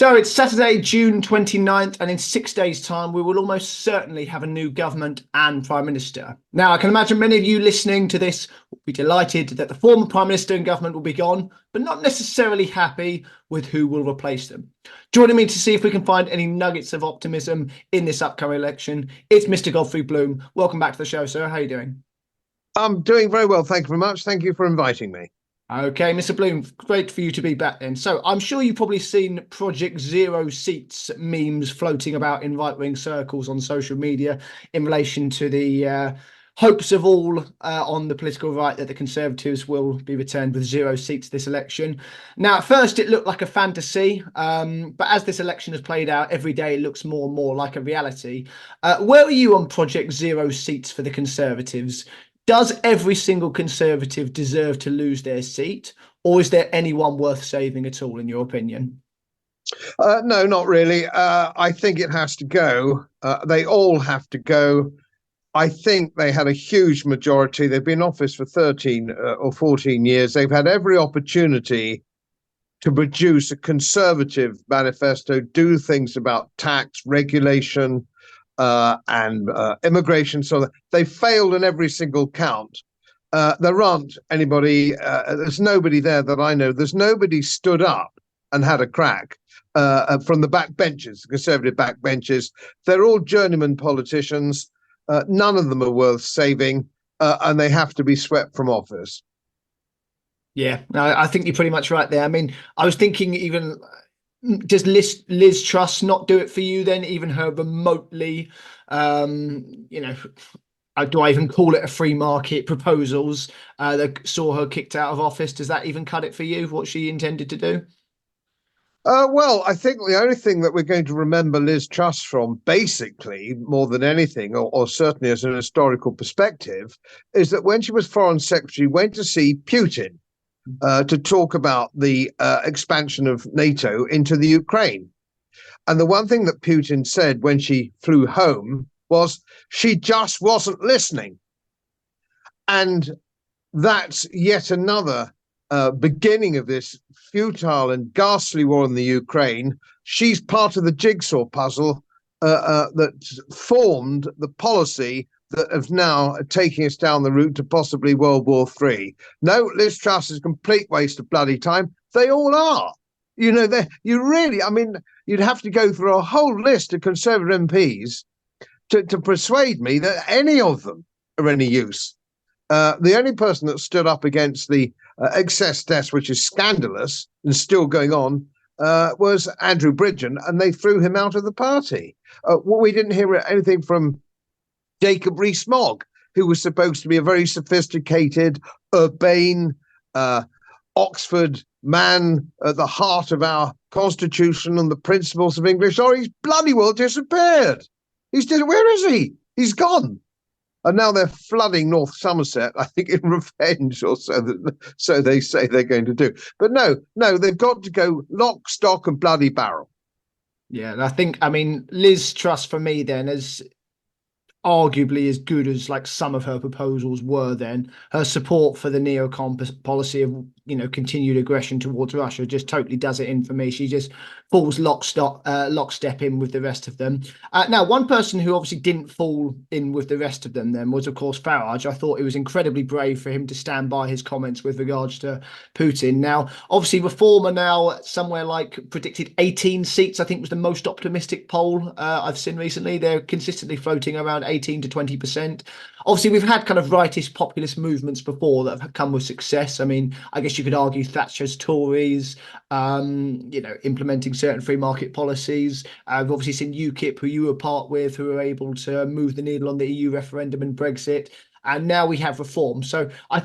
So it's Saturday, June 29th, and in 6 days' time, we will almost certainly have a new government and Prime Minister. Now, I can imagine many of you listening to this will be delighted that the former Prime Minister and government will be gone, but not necessarily happy with who will replace them. Joining me to see if we can find any nuggets of optimism in this upcoming election, it's Mr. Godfrey Bloom. Welcome back to the show, sir. How are you doing? I'm doing very well, thank you very much. Thank you for inviting me. Okay, Mr. Bloom, great for you to be back then. So I'm sure you've probably seen Project Zero Seats memes floating about in right-wing circles on social media in relation to the hopes of all on the political right that the Conservatives will be returned with 0 seats this election. Now, at first, it looked like a fantasy, but as this election has played out, every day it looks more and more like a reality. Where are you on Project Zero Seats for the Conservatives? Does every single Conservative deserve to lose their seat, or is there anyone worth saving at all, in your opinion? No, not really. I think it has to go. They all have to go. I think they had a huge majority. They've been in office for 13 or 14 years. They've had every opportunity to produce a Conservative manifesto, do things about tax, regulation, and immigration. So they failed in every single count. There aren't anybody, there's nobody there that I know. There's nobody stood up and had a crack from the backbenches, the Conservative backbenches. They're all journeyman politicians. None of them are worth saving, and they have to be swept from office. Yeah, I think you're pretty much right there. I mean, I was thinking even, does Liz Truss not do it for you then, even her remotely, do I even call it a free market proposals that saw her kicked out of office? Does that even cut it for you, what she intended to do? Well, I think the only thing that we're going to remember Liz Truss from, basically, more than anything, or certainly as an historical perspective, is that when she was Foreign Secretary, went to see Putin to talk about the expansion of NATO into the Ukraine. And the one thing that Putin said when she flew home was she just wasn't listening. And that's yet another beginning of this futile and ghastly war in the Ukraine. She's part of the jigsaw puzzle that formed the policy that have now taking us down the route to possibly World War III. No, Liz Truss is a complete waste of bloody time. They all are. You know, you'd have to go through a whole list of Conservative MPs to persuade me that any of them are any use. The only person that stood up against the excess deaths, which is scandalous and still going on, was Andrew Bridgen, and they threw him out of the party. We didn't hear anything from Jacob Rees-Mogg, who was supposed to be a very sophisticated, urbane, Oxford man at the heart of our constitution and the principles of English. Oh, he's bloody well disappeared. Where is he? He's gone. And now they're flooding North Somerset, I think in revenge, or so they say they're going to do. But no, they've got to go lock, stock, and bloody barrel. Yeah, I mean, Liz Truss for me then is arguably as good as like some of her proposals were then. Her support for the neocon policy of continued aggression towards Russia just totally does it in for me. She just falls lockstep in with the rest of them. Now, one person who obviously didn't fall in with the rest of them then was, of course, Farage. I thought it was incredibly brave for him to stand by his comments with regards to Putin. Now, obviously, Reform are now somewhere like predicted 18 seats, I think was the most optimistic poll I've seen recently. They're consistently floating around 18 to 20%. Obviously, we've had kind of rightist populist movements before that have come with success. I mean, I guess you could argue Thatcher's Tories, implementing certain free market policies. We've obviously seen UKIP, who you were part with, who were able to move the needle on the EU referendum and Brexit. And now we have Reform. So I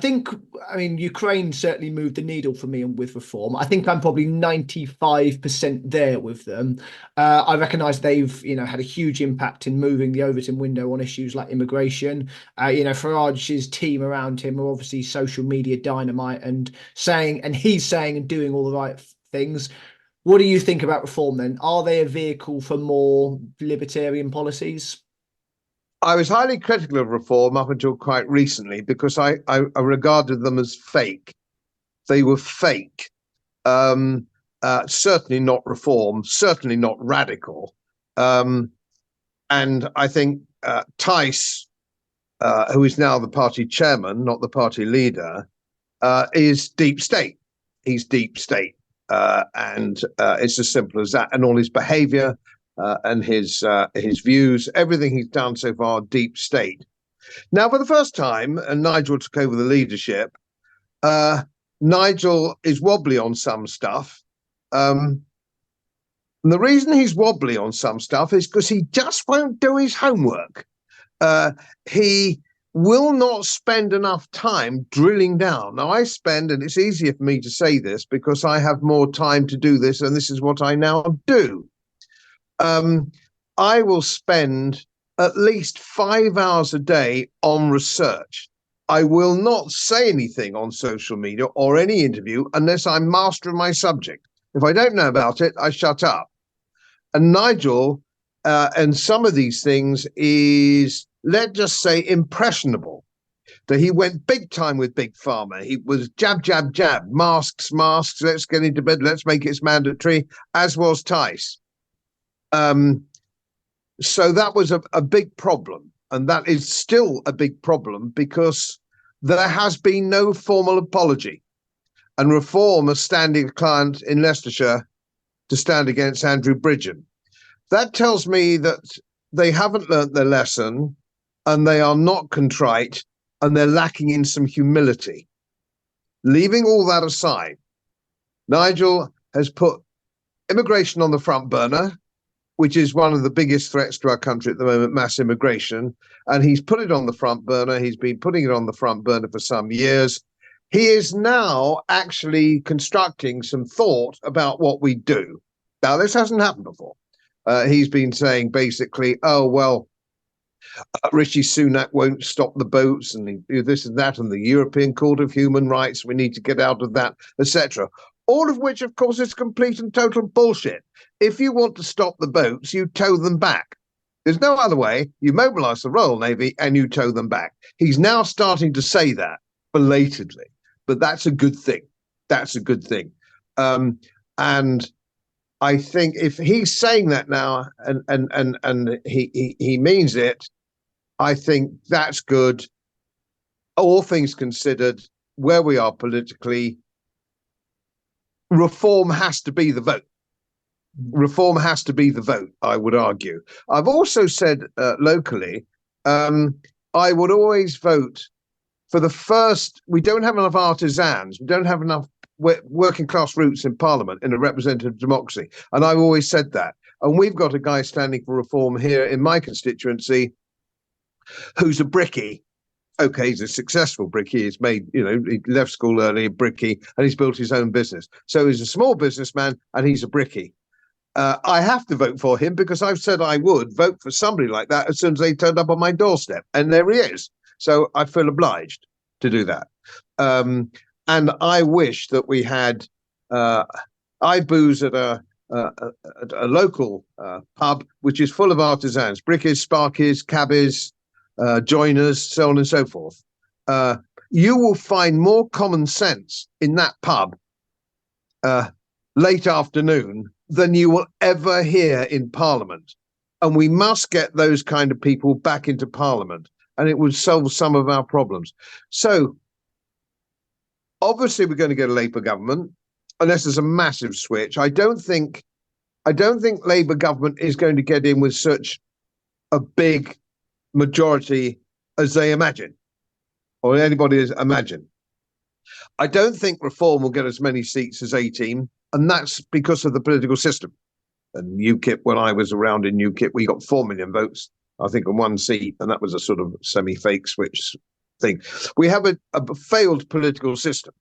mean, Ukraine certainly moved the needle for me with Reform. I think I'm probably 95% there with them. I recognise they've, had a huge impact in moving the Overton window on issues like immigration. Farage's team around him are obviously social media dynamite and he's saying and doing all the right things. What do you think about Reform then? Are they a vehicle for more libertarian policies? I was highly critical of Reform up until quite recently because I regarded them as fake. They were fake. certainly not reform, certainly not radical. And I think Tice, who is now the party chairman, not the party leader, is deep state. He's deep state. And it's as simple as that. And all his behavior and his views, everything he's done so far, deep state. Now, for the first time, and Nigel took over the leadership, Nigel is wobbly on some stuff. And the reason he's wobbly on some stuff is because he just won't do his homework. He will not spend enough time drilling down. Now, I spend, and it's easier for me to say this because I have more time to do this, and this is what I now do. I will spend at least 5 hours a day on research. I will not say anything on social media or any interview unless I'm master of my subject. If I don't know about it, I shut up. And Nigel, and some of these things is, let's just say, impressionable. That he went big time with Big Pharma. He was jab, jab, jab, masks, let's get into bed, let's make it mandatory, as was Tice. So that was a big problem. And that is still a big problem because there has been no formal apology. And Reform are standing a client in Leicestershire to stand against Andrew Bridgen. That tells me that they haven't learnt their lesson and they are not contrite and they're lacking in some humility. Leaving all that aside, Nigel has put immigration on the front burner, which is one of the biggest threats to our country at the moment, mass immigration. And he's put it on the front burner. He's been putting it on the front burner for some years. He is now actually constructing some thought about what we do. Now, this hasn't happened before. He's been saying basically, oh, well, Rishi Sunak won't stop the boats and this and that, and the European Court of Human Rights, we need to get out of that, etc. All of which, of course, is complete and total bullshit. If you want to stop the boats, you tow them back. There's no other way. You mobilize the Royal Navy and you tow them back. He's now starting to say that belatedly, but that's a good thing. That's a good thing. And I think if he's saying that now and he means it, I think that's good. All things considered, where we are politically, Reform has to be the vote. Reform has to be the vote, I would argue. I've also said locally, I would always vote for the first. We don't have enough artisans. We don't have enough working class roots in Parliament in a representative democracy. And I've always said that. And we've got a guy standing for reform here in my constituency who's a brickie. Okay, he's a successful brickie. He's made, he left school early, brickie, and he's built his own business. So he's a small businessman and he's a brickie. I have to vote for him because I've said I would vote for somebody like that as soon as they turned up on my doorstep. And there he is. So I feel obliged to do that. And I wish that we had, I booze at a local pub, which is full of artisans, brickies, sparkies, cabbies, joiners, so on and so forth. You will find more common sense in that pub late afternoon than you will ever hear in Parliament. And we must get those kind of people back into Parliament, and it would solve some of our problems. So obviously we're going to get a Labour government unless there's a massive switch. I don't think Labour government is going to get in with such a big majority as they imagine, or anybody has imagined. I don't think Reform will get as many seats as 18, and that's because of the political system. And UKIP, when I was around in UKIP, we got 4 million votes, I think, on one seat, and that was a sort of semi-fake switch thing. We have a failed political system.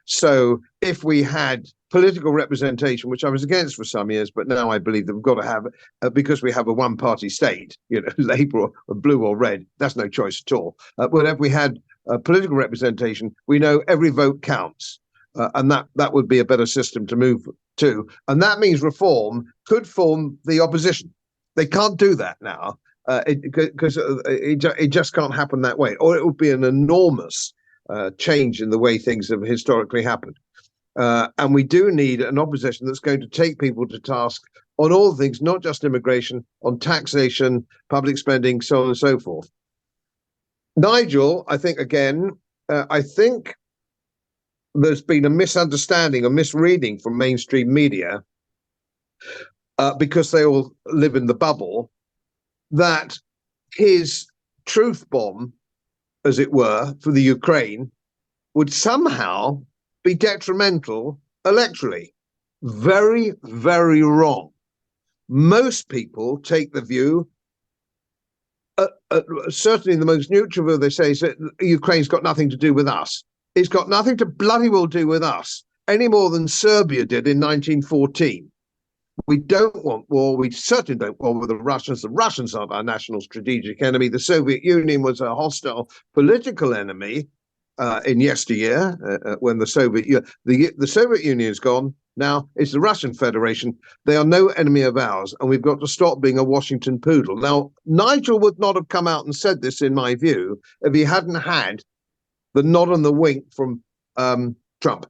So if we had political representation, which I was against for some years, but now I believe that we've got to have, because we have a one-party state, Labour or blue or red, that's no choice at all. But if we had political representation, we know every vote counts, and that would be a better system to move to. And that means Reform could form the opposition. They can't do that now because it just can't happen that way, or it would be an enormous change in the way things have historically happened. And we do need an opposition that's going to take people to task on all things, not just immigration, on taxation, public spending, so on and so forth. Nigel, I think, again, I think there's been a misunderstanding, a misreading from mainstream media, because they all live in the bubble, that his truth bomb, as it were, for the Ukraine would somehow be detrimental electorally. Very, very wrong. Most people take the view, certainly the most neutral view, they say, is that Ukraine's got nothing to do with us. It's got nothing to bloody well do with us, any more than Serbia did in 1914. We don't want war. We certainly don't want war with the Russians. The Russians aren't our national strategic enemy. The Soviet Union was a hostile political enemy in yesteryear, when the Soviet Union is gone. Now it's the Russian Federation. They are no enemy of ours, and we've got to stop being a Washington poodle. Now, Nigel would not have come out and said this, in my view, if he hadn't had the nod and the wink from Trump.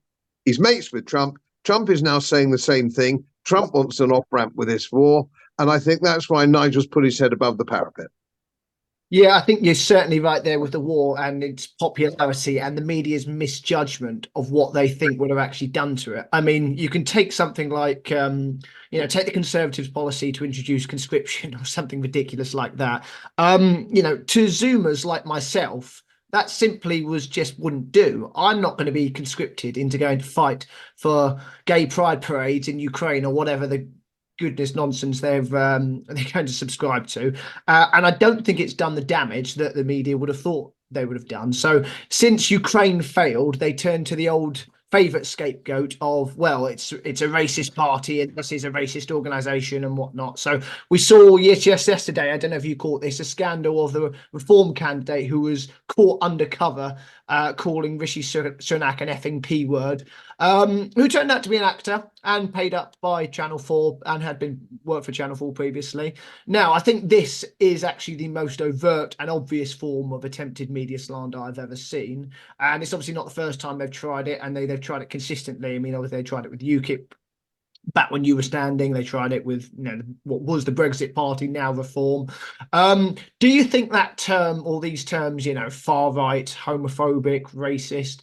He's mates with Trump. Trump is now saying the same thing. Trump wants an off-ramp with this war, and I think that's why Nigel's put his head above the parapet. Yeah, I think you're certainly right there with the war and its popularity and the media's misjudgment of what they think would have actually done to it. I mean, you can take something like, take the Conservatives' policy to introduce conscription or something ridiculous like that. To Zoomers like myself, that simply wouldn't do. I'm not going to be conscripted into going to fight for gay pride parades in Ukraine or whatever the goodness nonsense they're going to subscribe to, and I don't think it's done the damage that the media would have thought they would have done. So since Ukraine failed, they turned to the old favorite scapegoat of, well, it's a racist party and this is a racist organization and whatnot. So we saw yesterday, I don't know if you caught this, a scandal of the Reform candidate who was caught undercover calling Rishi Sunak an effing P word, who turned out to be an actor and paid up by Channel 4 and had worked for Channel 4 previously. Now, I think this is actually the most overt and obvious form of attempted media slander I've ever seen. And it's obviously not the first time they've tried it, and they've tried it consistently. I mean, obviously they tried it with UKIP back when you were standing. They tried it with, what was the Brexit Party, now Reform. Do you think that term, or these terms, far right, homophobic, racist,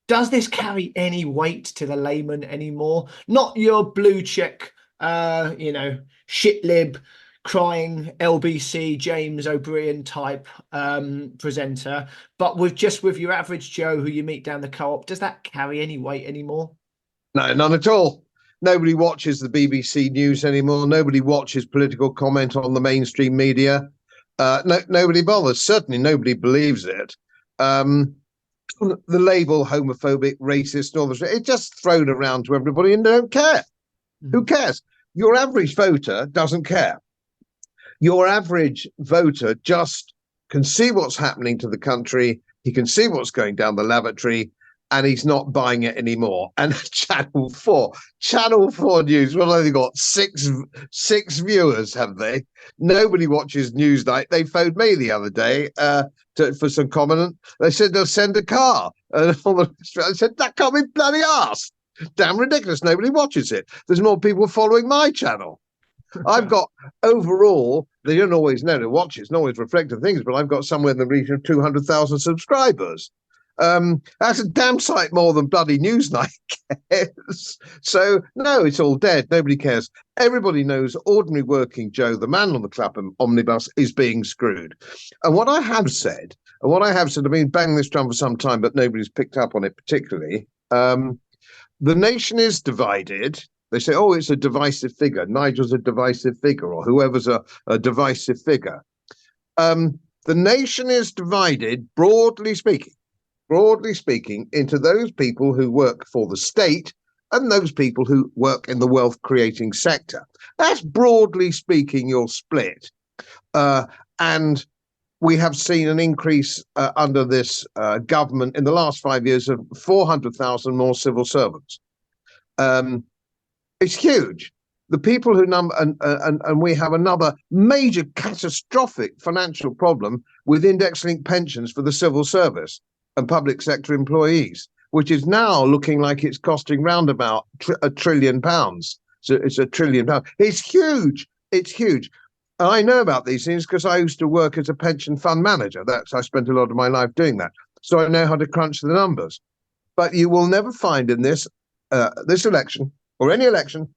does this carry any weight to the layman anymore? Not your blue check, shit lib, crying LBC James O'Brien type presenter, but with your average Joe who you meet down the co-op. Does that carry any weight anymore? No, none at all. Nobody watches the BBC News anymore. Nobody watches political comment on the mainstream media. Nobody bothers. Certainly nobody believes it. The label homophobic, racist, and all this, it's just thrown around to everybody and they don't care. Who cares? Your average voter doesn't care. Your average voter just can see what's happening to the country. He can see what's going down the lavatory, and he's not buying it anymore. And Channel 4 News, well, they've got six viewers, have they? Nobody watches Newsnight. They phoned me the other day for some comment. They said they'll send a car. And I said, that can't be bloody arse. Damn ridiculous. Nobody watches it. There's more people following my channel. I've got overall, they don't always know to watch it, it's not always reflective things, but I've got somewhere in the region of 200,000 subscribers. That's a damn sight more than bloody Newsnight cares. So no, it's all dead. Nobody cares. Everybody knows ordinary working Joe, the man on the Clapham omnibus, is being screwed. And what I have said, I've been banging this drum for some time, but nobody's picked up on it particularly. The nation is divided. They say, oh, it's a divisive figure. Nigel's a divisive figure, or whoever's a divisive figure. The nation is divided, broadly speaking, into those people who work for the state and those people who work in the wealth creating sector. That's broadly speaking your split. And we have seen an increase under this government in the last 5 years of 400,000 more civil servants. It's huge. The people who and we have another major catastrophic financial problem with index-linked pensions for the civil service and public sector employees. which is now looking like it's costing round about £1 trillion. So it's £1 trillion. It's huge. It's huge. And I know about these things because I used to work as a pension fund manager. I spent a lot of my life doing that. So I know how to crunch the numbers. But you will never find in this election or any election,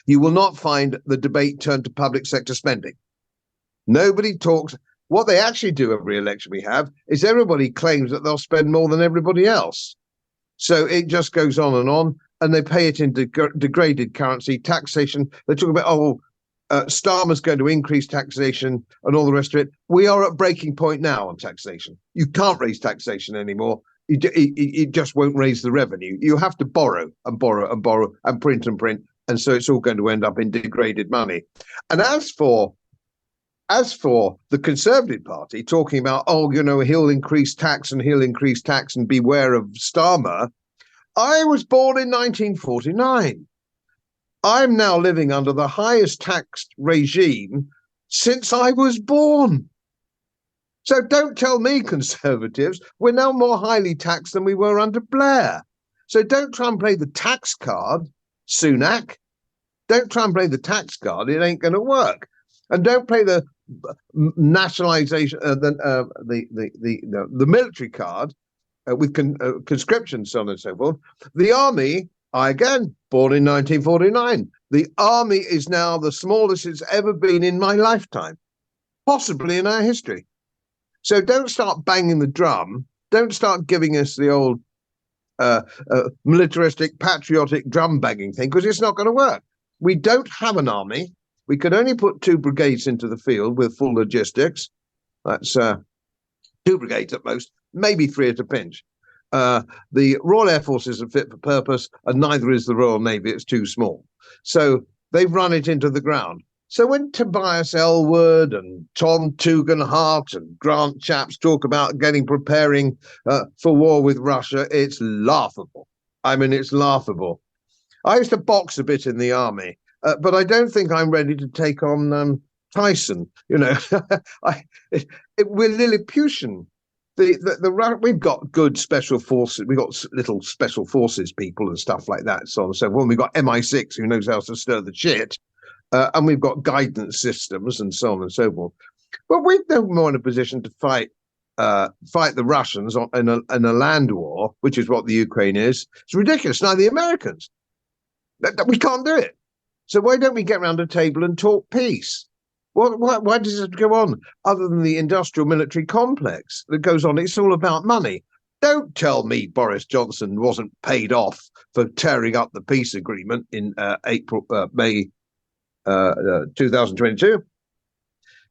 you will not find the debate turned to public sector spending. Nobody talks. What they actually do every election we have is everybody claims that they'll spend more than everybody else. So it just goes on, and they pay it in degraded currency, taxation. They talk about, Starmer's going to increase taxation and all the rest of it. We are at breaking point now on taxation. You can't raise taxation anymore. It just won't raise the revenue. You have to borrow and borrow and borrow and print and print. And so it's all going to end up in degraded money. And as for the Conservative Party talking about, he'll increase tax and beware of Starmer. I was born in 1949. I'm now living under the highest taxed regime since I was born. So don't tell me, Conservatives, we're now more highly taxed than we were under Blair. So don't try and play the tax card, Sunak. Don't try and play the tax card. It ain't going to work. And don't play the nationalization, the military card with conscription, so on and so forth. The army, again, born in 1949. The army is now the smallest it's ever been in my lifetime, possibly in our history. So don't start banging the drum. Don't start giving us the old militaristic, patriotic drum banging thing, because it's not going to work. We don't have an army. We could only put 2 brigades into the field with full logistics. That's 2 brigades at most, maybe 3 at a pinch. The Royal Air Force isn't fit for purpose, and neither is the Royal Navy. It's too small. So they've run it into the ground. So when Tobias Ellwood and Tom Tugendhat and Grant Shapps talk about preparing for war with Russia, it's laughable. I mean, it's laughable. I used to box a bit in the army, but I don't think I'm ready to take on Tyson. We're Lilliputian. We've got good special forces. We've got little special forces people and stuff like that. So on and so forth. We've got MI6 who knows how to stir the shit. And we've got guidance systems and so on and so forth. But we're no more in a position to fight the Russians in a land war, which is what the Ukraine is. It's ridiculous. Now the Americans, we can't do it. So why don't we get around a table and talk peace? Why does it go on? Other than the industrial military complex that goes on, it's all about money. Don't tell me Boris Johnson wasn't paid off for tearing up the peace agreement in May 2022.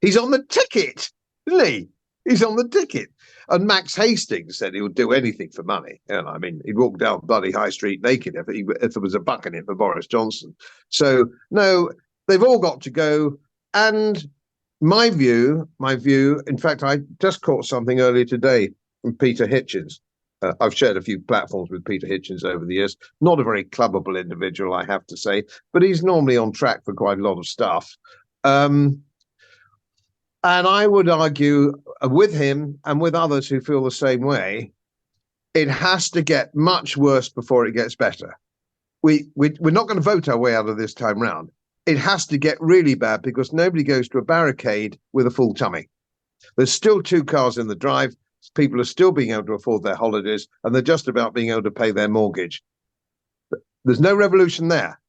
He's on the ticket, isn't he? He's on the ticket. And Max Hastings said he would do anything for money. And I mean, he'd walk down bloody High Street naked if there was a buck in it for Boris Johnson. So no, they've all got to go. And my view, in fact, I just caught something earlier today from Peter Hitchens. I've shared a few platforms with Peter Hitchens over the years. Not a very clubbable individual, I have to say, but he's normally on track for quite a lot of stuff. And I would argue with him and with others who feel the same way, it has to get much worse before it gets better. We're not going to vote our way out of this time round. It has to get really bad because nobody goes to a barricade with a full tummy. There's still 2 cars in the drive. People are still being able to afford their holidays, and they're just about being able to pay their mortgage. There's no revolution there.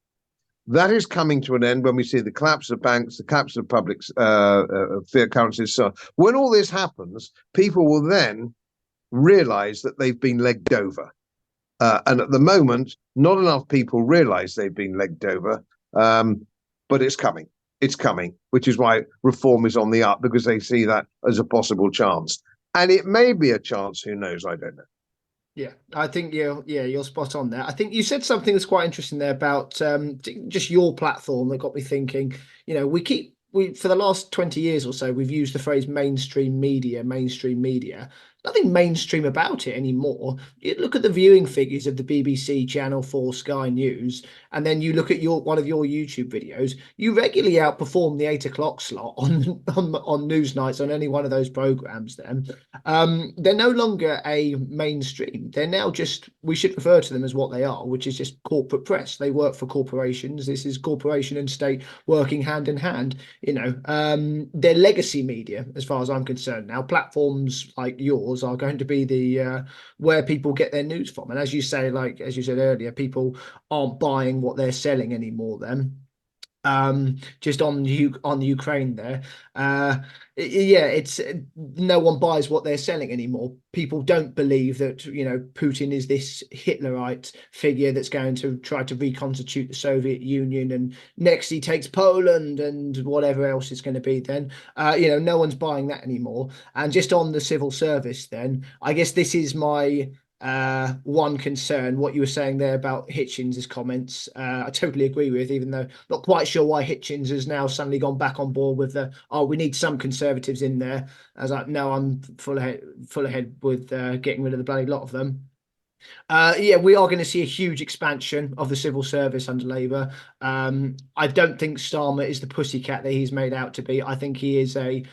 That is coming to an end when we see the collapse of banks, the collapse of public fiat currencies. So when all this happens, people will then realize that they've been legged over. And at the moment, not enough people realize they've been legged over, but it's coming. It's coming, which is why reform is on the up, because they see that as a possible chance. And it may be a chance, who knows, I don't know. Yeah, I think you're spot on there. I think you said something that's quite interesting there about just your platform that got me thinking. We for the last 20 years or so, we've used the phrase mainstream media. nothing mainstream about it anymore. You look at the viewing figures of the BBC, Channel 4, Sky News, and then you look at one of your YouTube videos. You regularly outperform the 8 o'clock slot on news nights on any one of those programs. Then they're no longer a mainstream. They're now just, we should refer to them as what they are, which is just corporate press. They work for corporations. This is corporation and state working hand in hand. They're legacy media as far as I'm concerned. Now platforms like yours are going to be the where people get their news from. And as you say, like as you said earlier, people aren't buying what they're selling anymore then. Just on the Ukraine there, yeah, it's no one buys what they're selling anymore. People don't believe that Putin is this Hitlerite figure that's going to try to reconstitute the Soviet Union, and next he takes Poland and whatever else it's going to be. Then no one's buying that anymore. And just on the civil service, then I guess this is my one concern, what you were saying there about Hitchens' comments. I totally agree with, even though not quite sure why Hitchens has now suddenly gone back on board with we need some conservatives in there. As like, no, I'm full ahead with getting rid of the bloody lot of them. Yeah, we are going to see a huge expansion of the civil service under Labour. I don't think Starmer is the pussycat that he's made out to be. I think he is a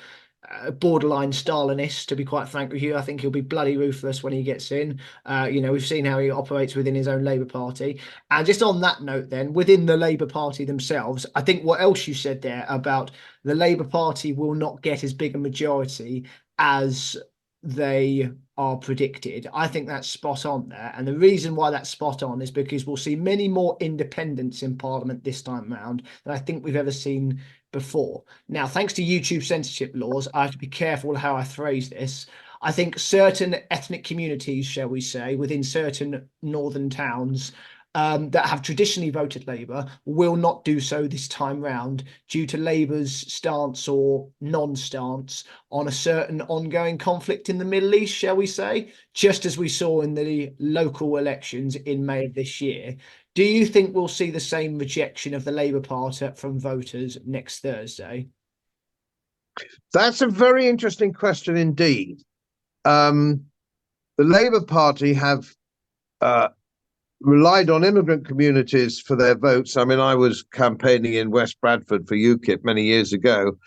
borderline Stalinist, to be quite frank with you. I think he'll be bloody ruthless when he gets in. We've seen how he operates within his own Labour Party. And just on that note, then, within the Labour Party themselves, I think what else you said there about the Labour Party will not get as big a majority as they are predicted. I think that's spot on there. And the reason why that's spot on is because we'll see many more independents in Parliament this time round than I think we've ever seen before. Now, thanks to YouTube censorship laws, I have to be careful how I phrase this. I think certain ethnic communities, shall we say, within certain northern towns that have traditionally voted Labour will not do so this time round due to Labour's stance or non-stance on a certain ongoing conflict in the Middle East, shall we say, just as we saw in the local elections in May of this year. Do you think we'll see the same rejection of the Labour Party from voters next Thursday? That's a very interesting question indeed. The Labour Party have relied on immigrant communities for their votes. I mean, I was campaigning in West Bradford for UKIP many years ago,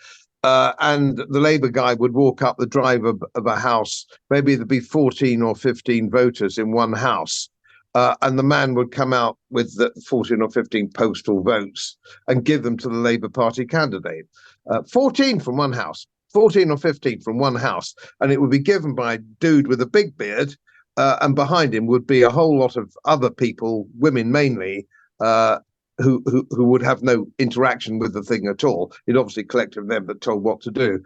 and the Labour guy would walk up the drive of a house. Maybe there'd be 14 or 15 voters in one house. And the man would come out with the 14 or 15 postal votes and give them to the Labour Party candidate. 14 from one house, 14 or 15 from one house. And it would be given by a dude with a big beard. And behind him would be a whole lot of other people, women mainly, who would have no interaction with the thing at all. It obviously collected them that told what to do.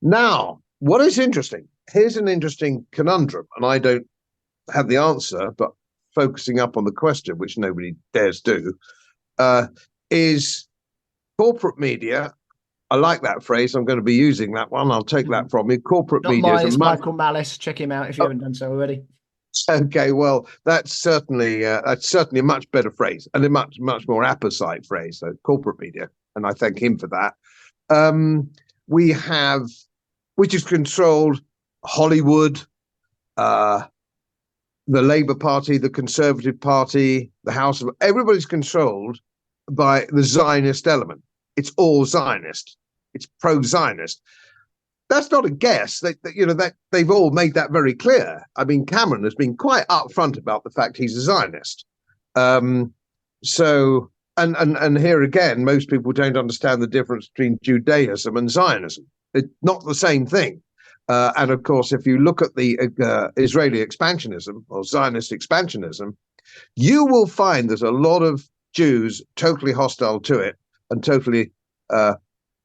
Now, what is interesting, here's an interesting conundrum, and I don't have the answer, but focusing up on the question, which nobody dares do, is corporate media. I like that phrase. I'm going to be using that one. I'll take that from you. Corporate Not media mine, is it's Michael Malice. Check him out if you haven't done so already. Okay, well, that's certainly a much better phrase and a much more apposite phrase. So corporate media, and I thank him for that. We have, which is controlled, Hollywood, the Labour Party, the Conservative Party, the House of, everybody's controlled by the Zionist element. It's all Zionist. It's pro-Zionist. That's not a guess. That they've all made that very clear. I mean, Cameron has been quite upfront about the fact he's a Zionist. So here again, most people don't understand the difference between Judaism and Zionism. It's not the same thing. And of course, if you look at the Israeli expansionism or Zionist expansionism, you will find there's a lot of Jews totally hostile to it and totally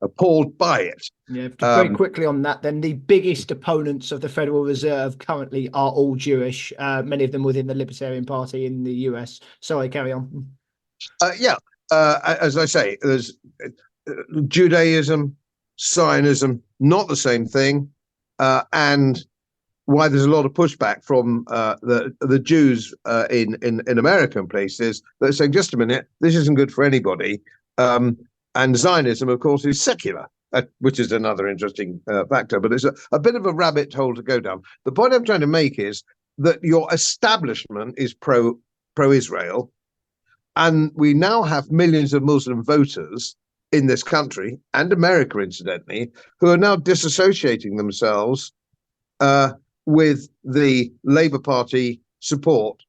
appalled by it. Yeah, very quickly on that, then the biggest opponents of the Federal Reserve currently are all Jewish, many of them within the Libertarian Party in the US. Sorry, carry on. As I say, there's Judaism, Zionism, not the same thing. And why there's a lot of pushback from the Jews in American places that are saying, just a minute, this isn't good for anybody. And Zionism, of course, is secular. which is another interesting factor. But it's a bit of a rabbit hole to go down. The point I'm trying to make is that your establishment is pro-Israel, and we now have millions of Muslim voters in this country, and America, incidentally, who are now disassociating themselves with the Labour Party support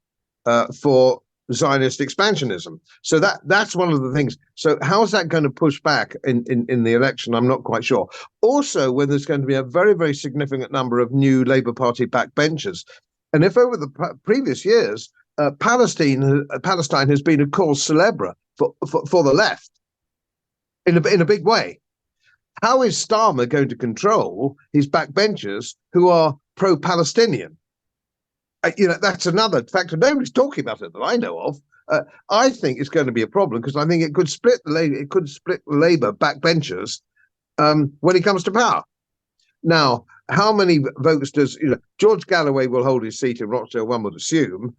for Zionist expansionism. So that's one of the things. So how is that going to push back in the election? I'm not quite sure. Also, when there's going to be a very, very significant number of new Labour Party backbenchers. And if over the previous years, Palestine has been a cause célèbre for the left in a big way, how is Starmer going to control his backbenchers who are pro-Palestinian? That's another factor. Nobody's talking about it that I know of. I think it's going to be a problem because I think it could split the Labour backbenchers when he comes to power. Now, how many votes does George Galloway will hold his seat in Rochdale? One would assume.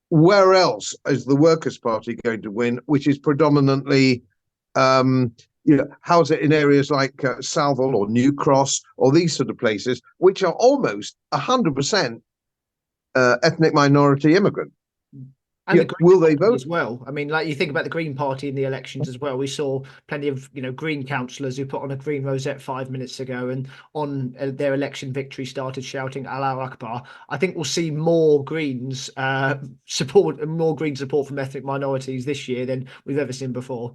Where else is the Workers' Party going to win? Which is predominantly, how's it in areas like Southall or New Cross or these sort of places, which are almost 100%. Ethnic minority immigrant. And the Green will they Party vote as well? I mean, like you think about the Green Party in the elections as well. We saw plenty of Green councillors who put on a green rosette 5 minutes ago, and on their election victory started shouting "Allah Akbar." I think we'll see more Greens support from ethnic minorities this year than we've ever seen before.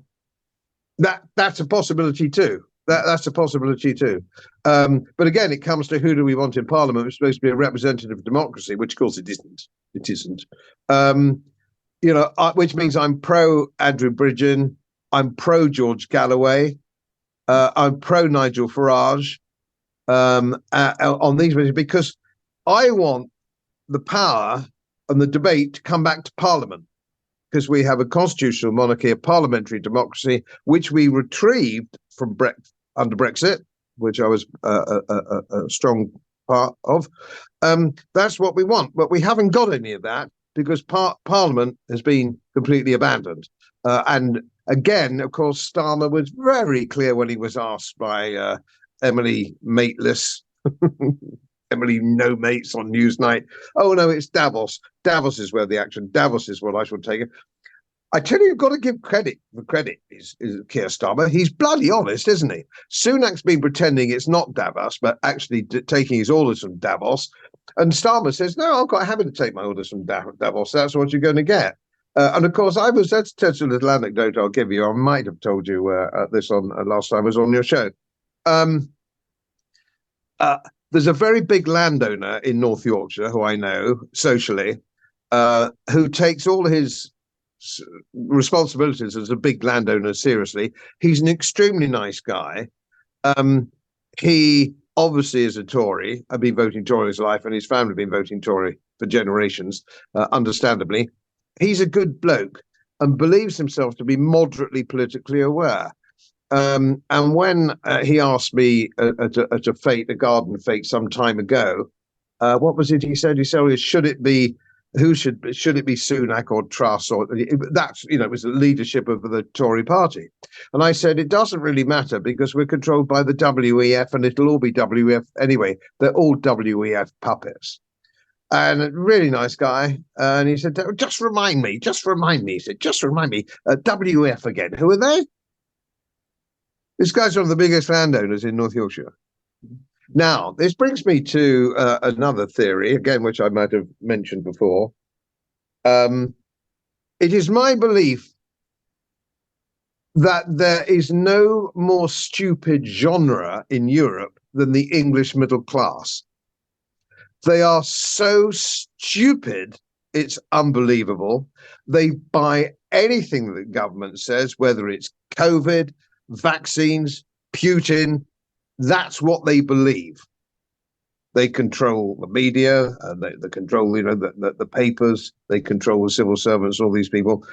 That's a possibility too. That's a possibility too. But again, it comes to who do we want in Parliament? It's supposed to be a representative democracy, which of course it isn't. It isn't. Which means I'm pro Andrew Bridgen, I'm pro George Galloway, I'm pro Nigel Farage on these measures because I want the power and the debate to come back to Parliament. Because we have a constitutional monarchy, a parliamentary democracy, which we retrieved from under Brexit, which I was a strong part of. That's what we want, but we haven't got any of that because Parliament has been completely abandoned. And again, of course, Starmer was very clear when he was asked by Emily Mateless, Emily No Mates on Newsnight. Oh no, it's Davos. Davos is where the action. Davos is what I should take it. I tell you, you've got to give credit. The credit is Keir Starmer. He's bloody honest, isn't he? Sunak's been pretending it's not Davos, but actually taking his orders from Davos. And Starmer says, no, I'm quite happy to take my orders from Davos. That's what you're going to get. And of course, that's a little anecdote I'll give you. I might have told you this on last time I was on your show. There's a very big landowner in North Yorkshire who I know socially, who takes all his responsibilities as a big landowner seriously. He's an extremely nice guy. He obviously is a Tory. I've been voting Tory his life, and his family have been voting Tory for generations, understandably. He's a good bloke and believes himself to be moderately politically aware. And when he asked me at a garden fete some time ago, what was it he said? He said, should it be Sunak or Truss? Or that's, it was the leadership of the Tory party. And I said, it doesn't really matter because we're controlled by the WEF and it'll all be WEF anyway. They're all WEF puppets. And a really nice guy. And he said, just remind me. He said, just remind me, WEF again. Who are they? This guy's one of the biggest landowners in North Yorkshire. Now, this brings me to another theory, again, which I might have mentioned before. It is my belief that there is no more stupid genre in Europe than the English middle class. They are so stupid, it's unbelievable. They buy anything that the government says, whether it's COVID, vaccines, Putin. That's what they believe. They control the media, they control, the papers, they control the civil servants, all these people.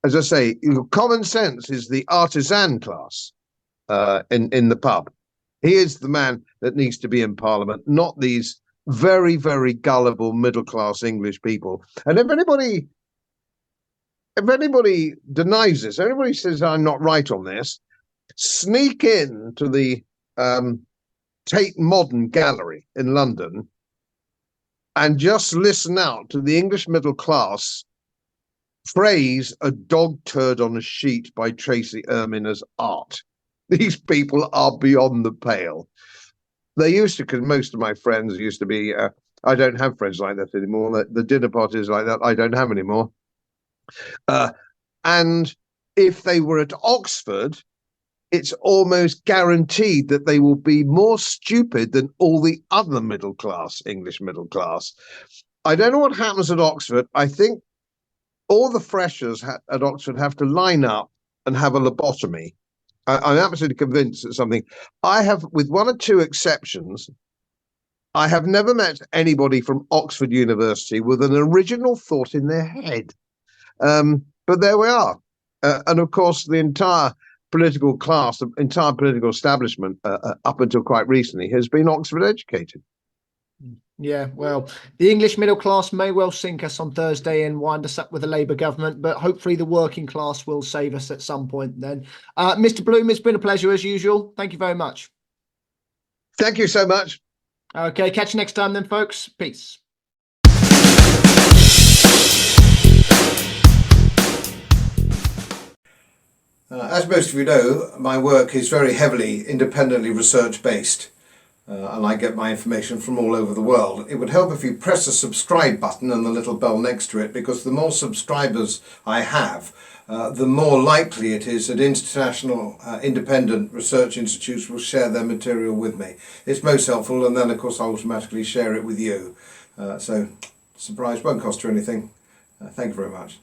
As I say, common sense is the artisan class in the pub. He is the man that needs to be in Parliament, not these very, very gullible middle-class English people. And if anybody denies this, anybody says I'm not right on this, sneak in to the Tate Modern Gallery in London and just listen out to the English middle class praise a dog turd on a sheet by Tracy Emin as art. These people are beyond the pale. They used to, because most of my friends used to be, I don't have friends like that anymore. The dinner parties like that, I don't have anymore. And if they were at Oxford, it's almost guaranteed that they will be more stupid than all the other middle class, English middle class. I don't know what happens at Oxford. I think all the freshers at Oxford have to line up and have a lobotomy. I'm absolutely convinced it's something. I have, with one or two exceptions, I have never met anybody from Oxford University with an original thought in their head. But there we are. And of course, the entire political class, the entire political establishment up until quite recently has been Oxford educated. Yeah, well, the English middle class may well sink us on Thursday and wind us up with a Labour government, but hopefully the working class will save us at some point then. Mr. Bloom, it's been a pleasure as usual. Thank you very much. Thank you so much. Okay, catch you next time then, folks. Peace. As most of you know, my work is very heavily independently research based. And I get my information from all over the world. It would help if you press the subscribe button and the little bell next to it, because the more subscribers I have, the more likely it is that international independent research institutes will share their material with me. It's most helpful, and then of course I automatically share it with you. So surprise won't cost you anything. Thank you very much.